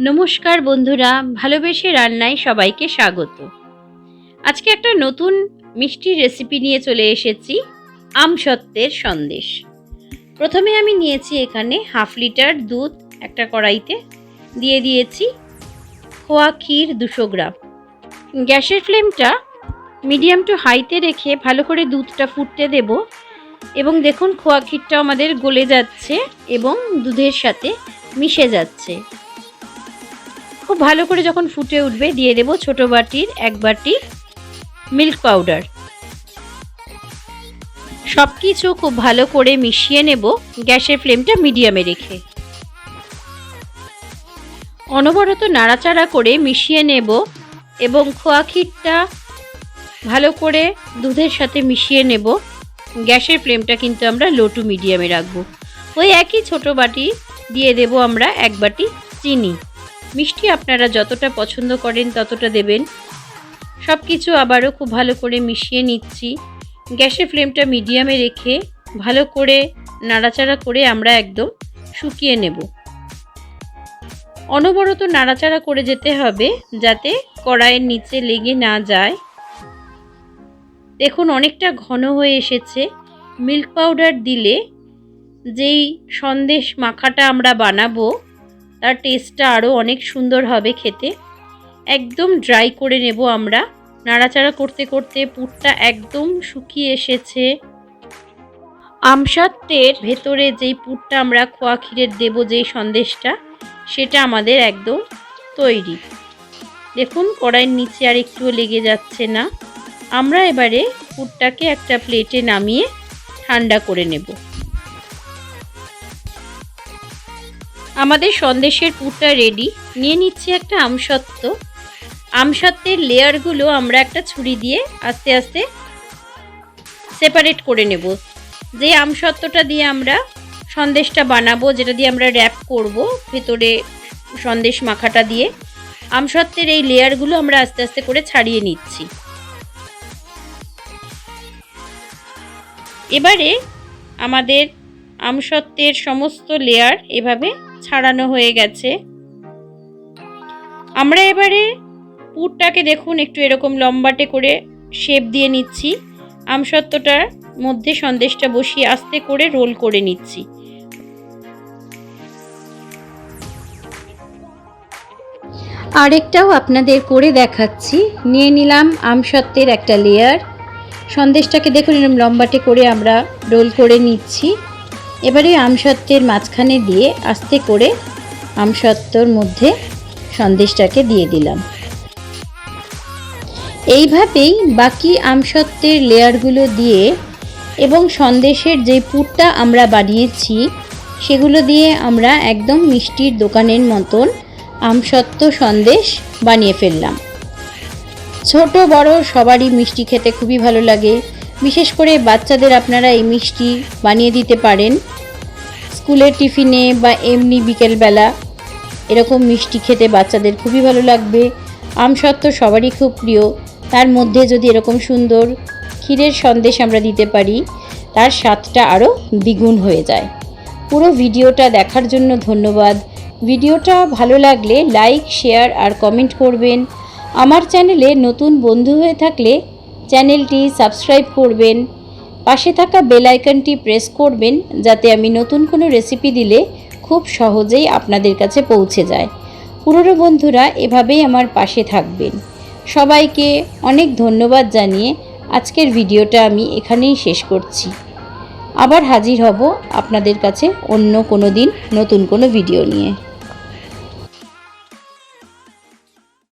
নমস্কার বন্ধুরা, ভালোবেসে রান্নায় সবাইকে স্বাগত। আজকে একটা নতুন মিষ্টি রেসিপি নিয়ে চলে এসেছি, আমসত্ত্বের সন্দেশ। প্রথমে আমি নিয়েছি এখানে 1/2 লিটার দুধ একটা কড়াইতে, দিয়ে দিয়েছি খোয়া ক্ষীর 200 গ্রাম। গ্যাসের ফ্লেমটা মিডিয়াম টু হাইতে রেখে ভালো করে দুধটা ফুটতে দেব। এবং দেখুন খোয়া ক্ষীরটা আমাদের গলে যাচ্ছে এবং দুধের সাথে মিশে যাচ্ছে। খুব ভালো করে যখন ফুটে উঠবে দিয়ে দেব ছোট বাটির 1 বাটি মিল্ক পাউডার। সব কিছু খুব ভালো করে মিশিয়ে নেব গ্যাসের ফ্লেমটা মিডিয়ামে রেখে। অনবরত নাড়াচাড়া করে মিশিয়ে নেব এবং খোয়া ক্ষীরটা ভালো করে দুধের সাথে মিশিয়ে নেব। গ্যাসের ফ্লেমটা কিন্তু আমরা লো টু মিডিয়ামে রাখবো। ওই একই ছোট বাটি দিয়ে দেব আমরা 1 বাটি চিনি। মিষ্টি আপনারা যতটা পছন্দ করেন ততটা দেবেন। সব কিছু আবারও খুব ভালো করে মিশিয়ে নিচ্ছি। গ্যাসের ফ্লেমটা মিডিয়ামে রেখে ভালো করে নাড়াচাড়া করে আমরা একদম শুকিয়ে নেব। অনবরত নাড়াচাড়া করে যেতে হবে যাতে কড়াইয়ের নিচে লেগে না যায়। দেখুন অনেকটা ঘন হয়ে এসেছে। মিল্ক পাউডার দিলে যেই সন্দেশ মাখাটা আমরা বানাবো তার টেস্টটা আরও অনেক সুন্দর হবে খেতে। একদম ড্রাই করে নেব আমরা। নাড়াচাড়া করতে করতে পুরটা একদম শুকিয়ে এসেছে। আমসত্ত্বের ভেতরে যেই পুরটা আমরা খোয়া ক্ষীরের দেব, যেই সন্দেশটা, সেটা আমাদের একদম তৈরি। দেখুন কড়াইয়ের নিচে আর একটুও লেগে যাচ্ছে না। আমরা এবারে পুরটাকে একটা প্লেটে নামিয়ে ঠান্ডা করে নেব। আমাদের সন্দেশের পুরটা রেডি। নিয়ে নিচ্ছি একটা আমসত্ত্ব। আমসত্ত্বের লেয়ারগুলো আমরা একটা ছুরি দিয়ে আস্তে আস্তে সেপারেট করে নেব। যে আমসত্ত্বটা দিয়ে আমরা সন্দেশটা বানাবো, যেটা দিয়ে আমরা র্যাপ করব ভেতরে সন্দেশ মাখাটা দিয়ে, আমসত্ত্বের এই লেয়ারগুলো আমরা আস্তে আস্তে করে ছাড়িয়ে নিচ্ছি। এবারে আমাদের আমসত্ত্বের সমস্ত লেয়ার এভাবে ছাড়ানো হয়ে গেছে। আমরা এবারে পুরটাকে দেখুন একটু এরকম লম্বাটে করে শেপ দিয়ে নিচ্ছি। আমসত্ত্বটার মধ্যে সন্দেশটা বসিয়ে আস্তে করে রোল করে নিচ্ছি। আরেকটাও আপনাদের করে দেখাচ্ছি। নিয়ে নিলাম আমসত্ত্বের একটা লেয়ার। সন্দেশটাকে দেখুন এরকম লম্বাটে করে আমরা রোল করে নিচ্ছি। এবারে আমসত্ত্বের মাঝখানে দিয়ে আস্তে করে আমসত্ত্বর মধ্যে সন্দেশটাকে দিয়ে দিলাম। এইভাবেই বাকি আমসত্ত্বের লেয়ারগুলো দিয়ে এবং সন্দেশের যে পুরটা আমরা বানিয়েছি সেগুলো দিয়ে আমরা একদম মিষ্টির দোকানের মতন আমসত্ত্ব সন্দেশ বানিয়ে ফেললাম। ছোট বড় সবারই মিষ্টি খেতে খুবই ভালো লাগে। বিশেষ করে বাচ্চাদের আপনারা এই মিষ্টি বানিয়ে দিতে পারেন। স্কুলের টিফিনে বা এমনি বিকেলবেলা এরকম মিষ্টি খেতে বাচ্চাদের খুবই ভালো লাগবে। আমসত্ত্ব সবারই খুব প্রিয়। তার মধ্যে যদি এরকম সুন্দর ক্ষীরের সন্দেশ আমরা দিতে পারি, তার স্বাদটা আরও দ্বিগুণ হয়ে যায়। পুরো ভিডিওটা দেখার জন্য ধন্যবাদ। ভিডিওটা ভালো লাগলে লাইক, শেয়ার আর কমেন্ট করবেন। আমার চ্যানেলে নতুন বন্ধু হয়ে থাকলে চ্যানেলটি সাবস্ক্রাইব করবেন। পাশে থাকা বেল আইকনটি প্রেস করবেন যাতে আমি নতুন কোনো রেসিপি দিলে খুব সহজেই আপনাদের কাছে পৌঁছে যায়। পুরনো বন্ধুরা এভাবেই আমার পাশে থাকবেন। সবাইকে অনেক ধন্যবাদ জানিয়ে আজকের ভিডিওটা আমি এখানেই শেষ করছি। আবার হাজির হব আপনাদের কাছে অন্য কোনো দিন নতুন কোনো ভিডিও নিয়ে।